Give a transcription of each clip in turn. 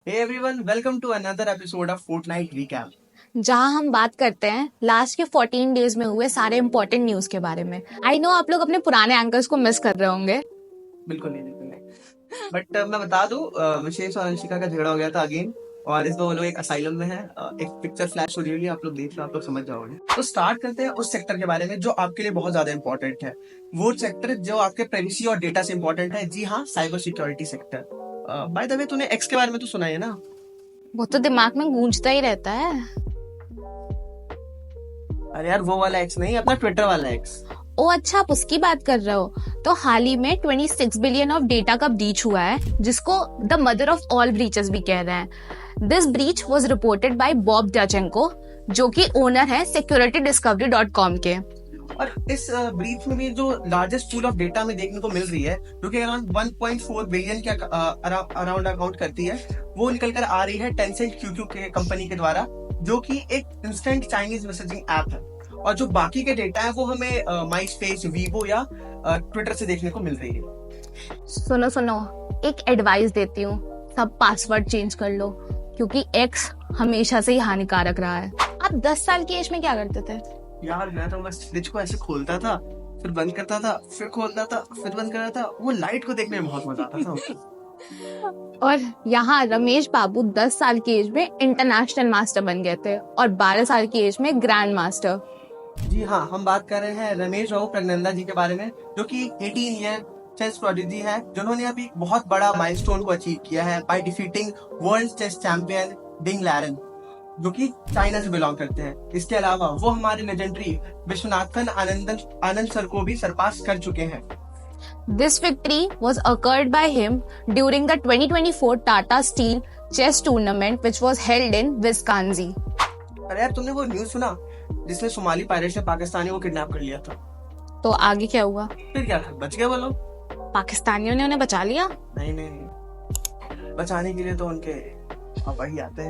Hey everyone, welcome to another episode of Fortnite Recap. जहां हम बात करते हैं लास्ट के 14 डेज में हुए सारे इंपॉर्टेंट न्यूज के बारे में। आई नो आप लोग अपने पुराने एंकर्स को मिस कर रहे होंगे। बिल्कुल नहीं। बट मैं बता दूं, विशेष और अंशिका का झगड़ा हो गया था अगेन। और इस वो लोग एक असाइलम में है। एक पिक्चर फ्लैश हो रही है, आप लोग देख लो, आप लोग समझ जाओगे। तो स्टार्ट करते हैं उस सेक्टर के बारे में जो आपके लिए बहुत ज्यादा इंपॉर्टेंट है। वो सेक्टर जो आपके प्राइवेसी और डेटा से इंपॉर्टेंट है। जी हाँ, cyber security sector. By the way, तूने एक्स के बारे में तो सुना है ना? वो तो दिमाग में गूंजता ही रहता है। अरे यार, वो वाला एक्स नहीं, अपना ट्विटर वाला एक्स। ओ अच्छा, आप उसकी बात कर रहे हो। तो हाल ही में 26 बिलियन ऑफ डेटा का ब्रीच हुआ है, जिसको the mother of all breaches भी कह रहे हैं। This breach was reported by Bob Diachenko, जो कि ओनर है security-discovery.com के। और इस ब्रीच में भी जो लार्जेस्ट पूल ऑफ डेटा में देखने को मिल रही है, जो कि अराउंड 1.4 बिलियन के अराउंड अकाउंट करती है, वो निकल कर आ रही है टेंसेंट क्यूक्यू के कंपनी के द्वारा, जो कि एक इंस्टेंट चाइनीज मैसेजिंग ऐप है। और जो बाकी के डेटा है वो हमें माई स्पेस, वीवो या ट्विटर से देखने को मिल रही है। सुनो सुनो, एक एडवाइस देती हूँ, सब पासवर्ड चेंज कर लो, क्योंकि एक्स हमेशा से ही हानिकारक रहा है। आप 10 साल की एज में क्या करते थे? यार मैं तो बस फ्रिज को ऐसे खोलता था, फिर बंद करता था, फिर खोलता था, फिर बंद करता था। वो लाइट को देखने में बहुत मजा आता था। और यहाँ रमेश बाबू 10 साल की एज में इंटरनेशनल मास्टर बन गए थे और 12 साल की एज में ग्रैंड मास्टर। जी हाँ, हम बात कर रहे हैं रमेश बाबू प्रज्ञानंदा जी के बारे में, जो कि 18 ईयर चेस प्रोडिजी है, जिन्होंने अभी बहुत बड़ा माइलस्टोन को अचीव किया है by defeating world chess champion Ding Liren, जो कि चाइना से बिलोंग करते हैं। इसके अलावा वो हमारे लेजेंडरी विश्वनाथन आनंद सर को भी सरपास कर चुके हैं। This victory was occurred by him during the 2024 Tata Steel Chess Tournament, which was held in Wisconsin. अरे यार, तुमने वो न्यूज सुना जिसमें सोमाली पायरेट्स ने पाकिस्तानी को किडनैप कर लिया था? तो आगे क्या हुआ? फिर क्या था, बच गए वो लोग? पाकिस्तानियों ने उन्हें बचा लिया? नहीं, बचाने के लिए तो उनके पापा ही आते हैं।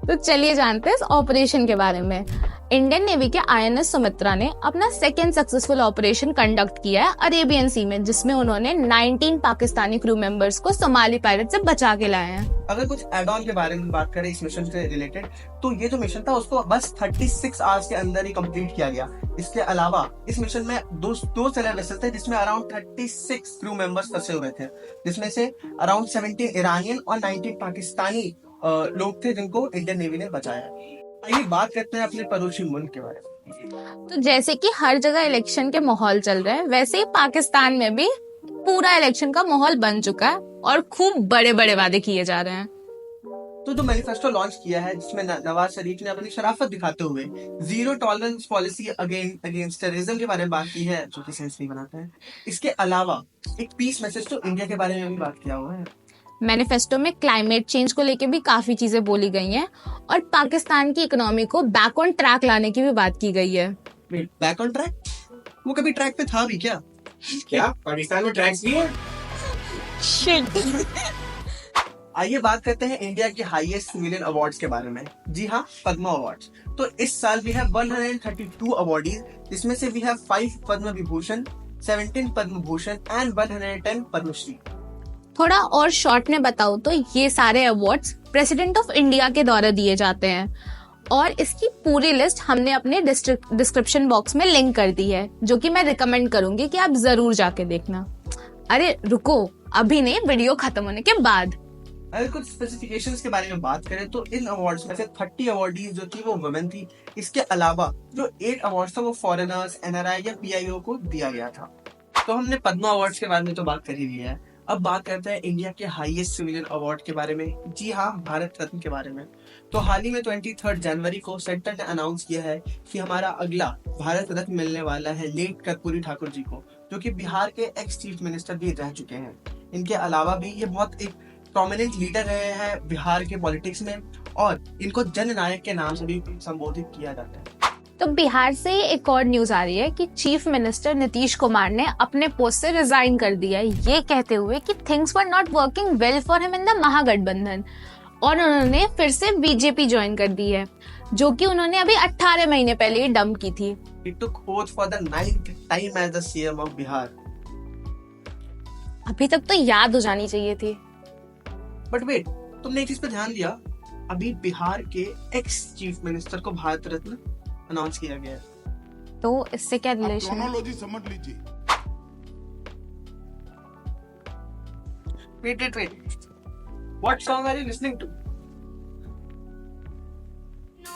तो चलिए जानते हैं इस ऑपरेशन के बारे में। इंडियन नेवी के INS सुमित्रा ने अपना सेकेंड सक्सेसफुल ऑपरेशन कंडक्ट किया है अरेबियन सी में, जिसमें उन्होंने 19 पाकिस्तानी क्रू मेंबर्स को सोमाली पायरेट से बचा के लाए हैं। अगर कुछ एड ऑन के बारे में बात करें इस मिशन से रिलेटेड, तो ये जो मिशन था उसको बस 36 आवर्स के अंदर ही कंप्लीट किया गया। इसके अलावा इस मिशन में दो सेलर वेसल थे, जिसमें अराउंड 36 क्रू मेंबर्स फंसे हुए थे, जिसमें से अराउंड 17 ईरानियन और 19 पाकिस्तानी लोग थे, जिनको इंडियन नेवी ने बचाया। आइए बात करते हैं अपने पड़ोसी मुल्क के बारे में। तो जैसे कि हर जगह इलेक्शन के माहौल चल रहे हैं, वैसे ही पाकिस्तान में भी पूरा इलेक्शन का माहौल बन चुका है और खूब बड़े बड़े वादे किए जा रहे हैं। तो जो मैनिफेस्टो लॉन्च किया है, जिसमें नवाज शरीफ ने अपनी शराफत दिखाते हुए zero tolerance policy against terrorism के बारे में बात की है, जो कि सेंस नहीं बनाता है। इसके अलावा एक पीस मैसेज तो इंडिया के बारे में भी बात किया हुआ है। मैनिफेस्टो में क्लाइमेट चेंज को लेके भी काफी चीजें बोली गई हैं और पाकिस्तान की इकोनॉमी को बैक ऑन ट्रैक लाने की भी बात की गई है। Back on track? वो कभी ट्रैक पे था भी क्या? पाकिस्तान में ट्रैक्स भी है? आइए बात करते हैं इंडिया के हाईएस्ट सिविलियन अवार्ड्स के बारे में। जी हाँ, पद्मा अवार्ड्स। तो इस साल भी है 132 अवार्डीज, जिसमें से भी है 5 पद्म विभूषण, 17 पद्म भूषण एंड 110 पद्मश्री। थोड़ा और शॉर्ट में बताऊं तो ये सारे अवार्ड्स प्रेसिडेंट ऑफ इंडिया के द्वारा दिए जाते हैं और इसकी पूरी लिस्ट हमने अपने डिस्क्रिप्शन बॉक्स में लिंक कर दी है, जो कि मैं रिकमेंड करूंगी कि आप जरूर जाके देखना। अरे रुको, अभी नहीं, वीडियो खत्म होने के बाद। अगर कुछ स्पेसिफिकेशंस के बारे में बात करें तो इन अवार्ड्स में से 30 अवार्डीज जो थी वो वुमेन थी। इसके अलावा जो 8 अवार्ड्स था वो फॉरेनर्स, NRI या PIO को दिया गया था। तो हमने पद्मा अवार्ड्स के बारे में तो बात कर ही ली है। अब बात करते हैं इंडिया के हाईएस्ट सिविलियन अवार्ड के बारे में। जी हाँ, भारत रत्न के बारे में। तो हाल ही में 23 जनवरी को सेंटर ने अनाउंस किया है कि हमारा अगला भारत रत्न मिलने वाला है लेट कर्पूरी ठाकुर जी को, जो कि बिहार के एक्स चीफ मिनिस्टर भी रह चुके हैं। इनके अलावा भी ये बहुत एक प्रोमिनेंट लीडर रहे हैं बिहार के पॉलिटिक्स में और इनको जननायक के नाम से भी संबोधित किया जाता है। तो बिहार से एक और न्यूज आ रही है कि चीफ मिनिस्टर नीतीश कुमार ने अपने पोस्ट से रिजाइन कर दिया है, ये कहते हुए कि things were not working well for him in the Mahagathbandhan, और उन्होंने फिर से बीजेपी ज्वाइन कर दी है, जो कि उन्होंने अभी 18 महीने पहले ही डंप की थी। He took oath for the 9th time as the CM of Bihar. अभी तक तो याद हो जानी चाहिए थी। बट वेट, तुमने एक चीज पे ध्यान दिया, अभी बिहार के एक्स चीफ मिनिस्टर को भारत रत्न अनाउंस किया गया है। तो इससे क्या रिलेशन है? क्रोनोलॉजी समझ लीजिए। Wait. What song are you listening to?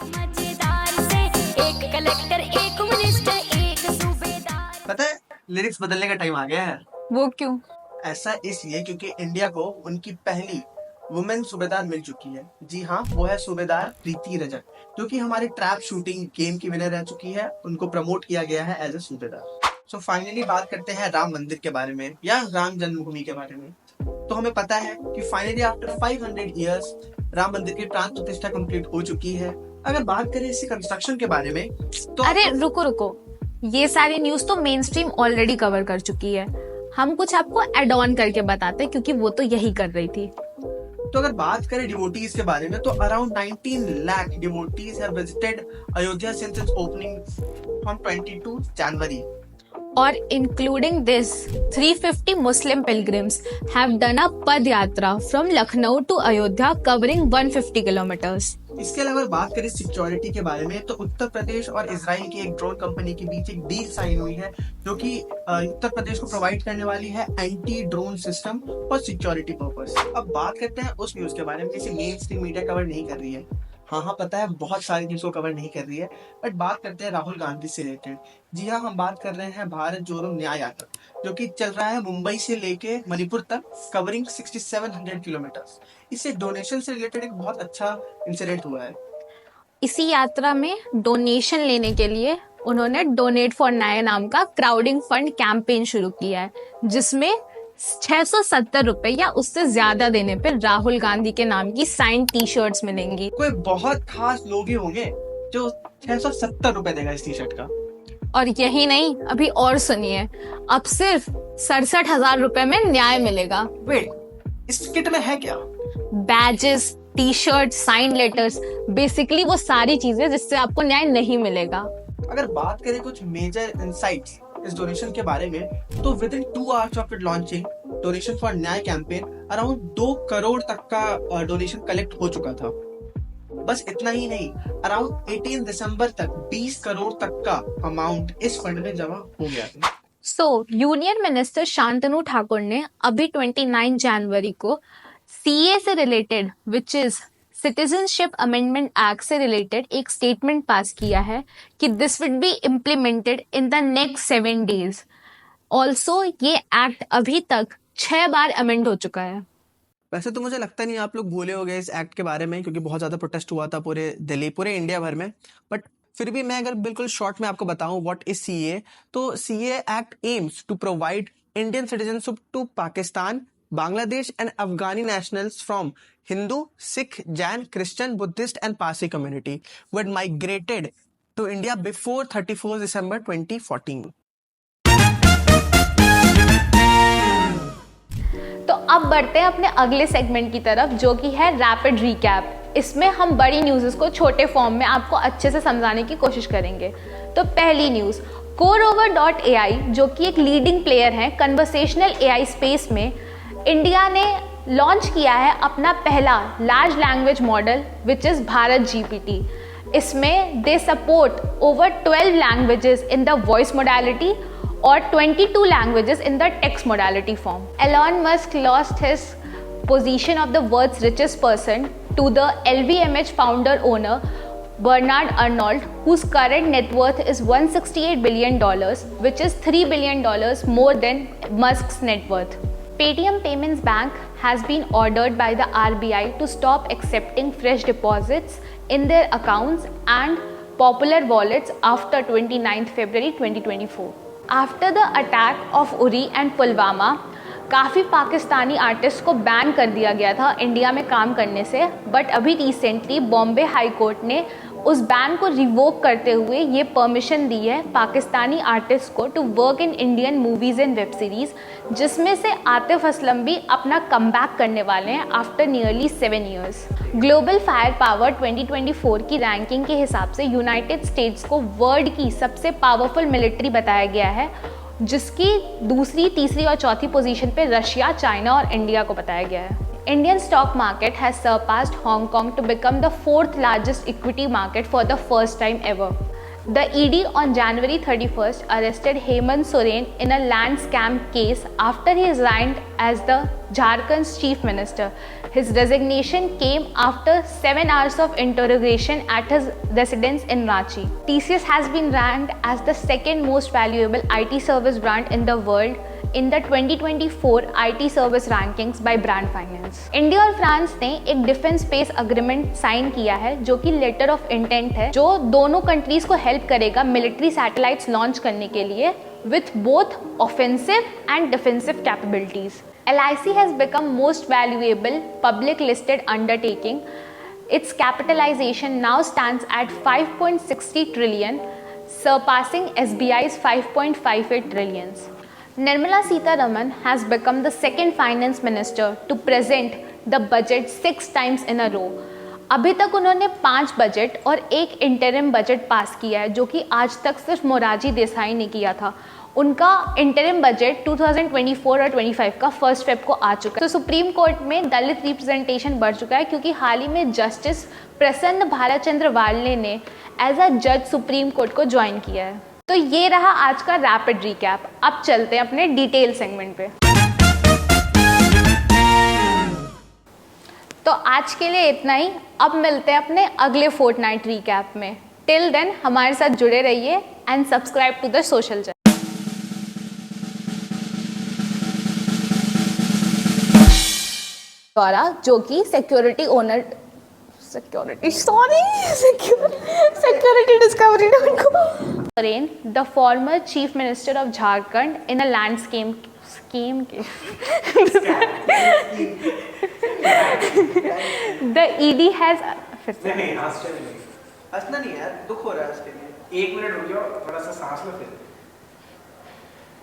मजेदार से एक कलेक्टर एक मिनिस्टर एक सूबेदार। पता है लिरिक्स बदलने का टाइम आ गया है। वो क्यों? ऐसा इसलिए क्योंकि इंडिया को उनकी पहली वुमेन सूबेदार मिल चुकी है। जी हाँ, वो है सूबेदार प्रीति रजक, जो कि हमारी ट्रैप शूटिंग गेम की विनर रह चुकी है। उनको प्रमोट किया गया है एज ए सूबेदार। सो फाइनली बात करते हैं राम मंदिर के बारे में या राम जन्मभूमि के बारे में। तो हमें पता है कि फाइनली आफ्टर 500 इयर्स राम मंदिर की प्राण प्रतिष्ठा कंप्लीट हो चुकी है। अगर बात करें इसके कंस्ट्रक्शन के बारे में तो अरे रुको, ये सारी न्यूज तो मेन स्ट्रीम ऑलरेडी कवर कर चुकी है। हम कुछ आपको एड ऑन करके बताते हैं क्योंकि वो तो यही कर रही थी। तो अगर बात करें डिवोटीज के बारे में तो around 19 lakh devotees have visited Ayodhya since its opening from 22 January. और including this 350 Muslim pilgrims have done a pad yatra from Lucknow to Ayodhya covering 150 kilometres. इसके अलावा बात करें सिक्योरिटी के बारे में तो उत्तर प्रदेश और इजराइल की एक ड्रोन कंपनी के बीच एक डील साइन हुई है, जो कि उत्तर प्रदेश को प्रोवाइड करने वाली है anti drone system for security purpose. अब बात करते हैं उस न्यूज के बारे में जिसे मेन स्ट्रीम मीडिया कवर नहीं कर रही है। हाँ, पता है बहुत सारी न्यूज को कवर नहीं कर रही है, बट बात करते हैं राहुल गांधी से रिलेटेड। जी हाँ, हम बात कर रहे हैं भारत जोड़ो न्याय यात्रा, जो कि चल रहा है मुंबई से लेके मणिपुर तक, कवरिंग 6700 किलोमीटर्स। इससे डोनेशन से रिलेटेड एक बहुत अच्छा इंसिडेंट हुआ है। इसी यात्रा में डोनेशन लेने के लिए उन्होंने डोनेट फॉर न्याय नाम का क्राउडिंग फंड कैंपेन शुरू किया है, जिसमें 670 रुपए या उससे ज्यादा देने पर राहुल गांधी के नाम की साइन टी शर्ट्स मिलेंगी। कोई बहुत खास लोग ही होंगे जो 670 रुपए देगा इस टी शर्ट का। और यही नहीं, अभी और सुनिए, अब सिर्फ 67,000 रुपए में न्याय मिलेगा। वेट, इस किट में है क्या? Badges, T shirt, sign letters, basically वो सारी चीजें जिससे आपको न्याय नहीं मिलेगा। अगर बात करें कुछ मेजर इंसाइट्स इस डोनेशन के बारे में तो with in 2 hours of it launching donation for न्याय कैंपेन अराउंड 2 करोड़ तक का डोनेशन कलेक्ट हो चुका था। बस इतना ही नहीं, अराउंड 18 दिसंबर तक 20 करोड़ तक का अमाउंट इस फंड में जमा हो गया था। यूनियन मिनिस्टर शांतनु ठाकुर ने अभी 29 जनवरी को सीए से related, which is citizenship amendment act से रिलेटेड एक स्टेटमेंट पास किया है कि this will be implemented in the next 7 days. Also ये एक्ट अभी तक 6 बार अमेंड हो चुका है। वैसे तो मुझे लगता नहीं आप लोग भूले हो गए इस एक्ट के बारे में, क्योंकि बहुत ज्यादा प्रोटेस्ट हुआ था पूरे दिल्ली, पूरे इंडिया भर में। बट फिर भी मैं अगर बिल्कुल शॉर्ट में आपको बताऊं व्हाट इज सीए, तो CA act aims to provide Indian citizenship to Pakistan, Bangladesh and Afghani nationals from Hindu, Sikh, Jain, Christian, Buddhist and Parsi community who had migrated to India before 31st December 2014. तो अब बढ़ते हैं अपने अगले segment की तरफ, जो कि है रैपिड रिकैप। इसमें हम बड़ी न्यूज़ को छोटे फॉर्म में आपको अच्छे से समझाने की कोशिश करेंगे। तो पहली न्यूज़, CoreOver.ai, जो कि एक लीडिंग प्लेयर है कन्वर्सेशनल एआई स्पेस में, इंडिया ने लॉन्च किया है अपना पहला large language model which is Bharat GPT. इसमें they support over 12 languages in the voice modality और 22 languages in the text modality form. Elon Musk lost his position of the world's richest person to the LVMH founder owner Bernard Arnault, whose current net worth is $168 billion, which is $3 billion more than Musk's net worth. Paytm Payments Bank has been ordered by the RBI to stop accepting fresh deposits in their accounts and popular wallets after 29th February 2024. After the attack of Uri and Pulwama, काफ़ी Pakistani artist को ban कर दिया गया था India में काम करने से, बट अभी रिसेंटली बॉम्बे हाई कोर्ट ने उस बैन को रिवोक करते हुए ये परमिशन दी है पाकिस्तानी आर्टिस्ट को to work in Indian movies and web series, जिसमें से आतिफ असलम भी अपना कमबैक करने वाले हैं after nearly 7 years. Global fire power 2024 की रैंकिंग के हिसाब से यूनाइटेड स्टेट्स को वर्ल्ड की सबसे पावरफुल मिलिट्री बताया गया है, जिसकी दूसरी, तीसरी और चौथी पोजीशन पे रशिया, चाइना और इंडिया को बताया गया है। Indian stock market has surpassed Hong Kong to become the fourth largest equity market for the first time ever. The ED on January 31st arrested Hemant Soren in a land scam case after he resigned as the Jharkhand's chief minister. His resignation came after 7 hours of interrogation at his residence in Ranchi. TCS has been ranked as the second most valuable IT service brand in the world in the 2024 IT service rankings by Brand Finance. India और France ने एक defence space agreement sign किया है जो कि letter of intent है जो दोनों कंट्रीज को हेल्प करेगा मिलिट्री सैटेलाइट्स लॉन्च करने के लिए with both offensive and defensive capabilities. LIC has become most valuable public listed undertaking. Its capitalization now stands at 5.60 trillion, surpassing SBI's 5.58 trillions. Nirmala Sitharaman has become the second finance minister to present the budget 6 times in a row. अभी तक उन्होंने 5 budget और एक interim budget pass किया है जो कि आज तक सिर्फ मोरारजी देसाई ने किया था. उनका इंटरिम बजट 2024 और 25 का 1 फेब को आ चुका है. तो सुप्रीम कोर्ट में दलित रिप्रेजेंटेशन बढ़ चुका है क्योंकि हाल ही में जस्टिस प्रसन्न भारतचंद्र वाले ने एज अ जज सुप्रीम कोर्ट को ज्वाइन किया है. तो ये रहा आज का रैपिड रिकैप. अब चलते हैं अपने डिटेल सेगमेंट पे. तो आज के लिए इतना ही. अब मिलते हैं अपने अगले फोर्टनाइट रिकैप में. टिल देन हमारे साथ जुड़े रहिए and subscribe to the social channel. द्वारा जो कि security discovery.com. Soren, the former chief minister of Jharkhand, in a land scheme. The ED has. नहीं आश्चर्य नहीं. हंसना नहीं यार, दुख हो रहा है उसके लिए. 1 मिनट रुक जाओ, थोड़ा सा सांस लो फिर.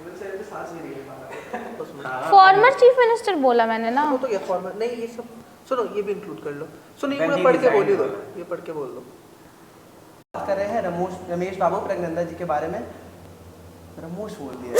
मुझे तो सांस नहीं ले पा रहा. फॉर्मर चीफ मिनिस्टर बोला मैंने ना. वो तो क्या फॉर्मर नहीं, ये सब सुनो, ये भी इंक्लूड कर लो. सुनो, ये Then पूरा he पढ़ के resigned. बोलिए दो, ये पढ़ के बोल दो. बात कर रहे हैं रमेश बाबू प्रज्ञानंदा जी के बारे में. रमोश बोल दिया.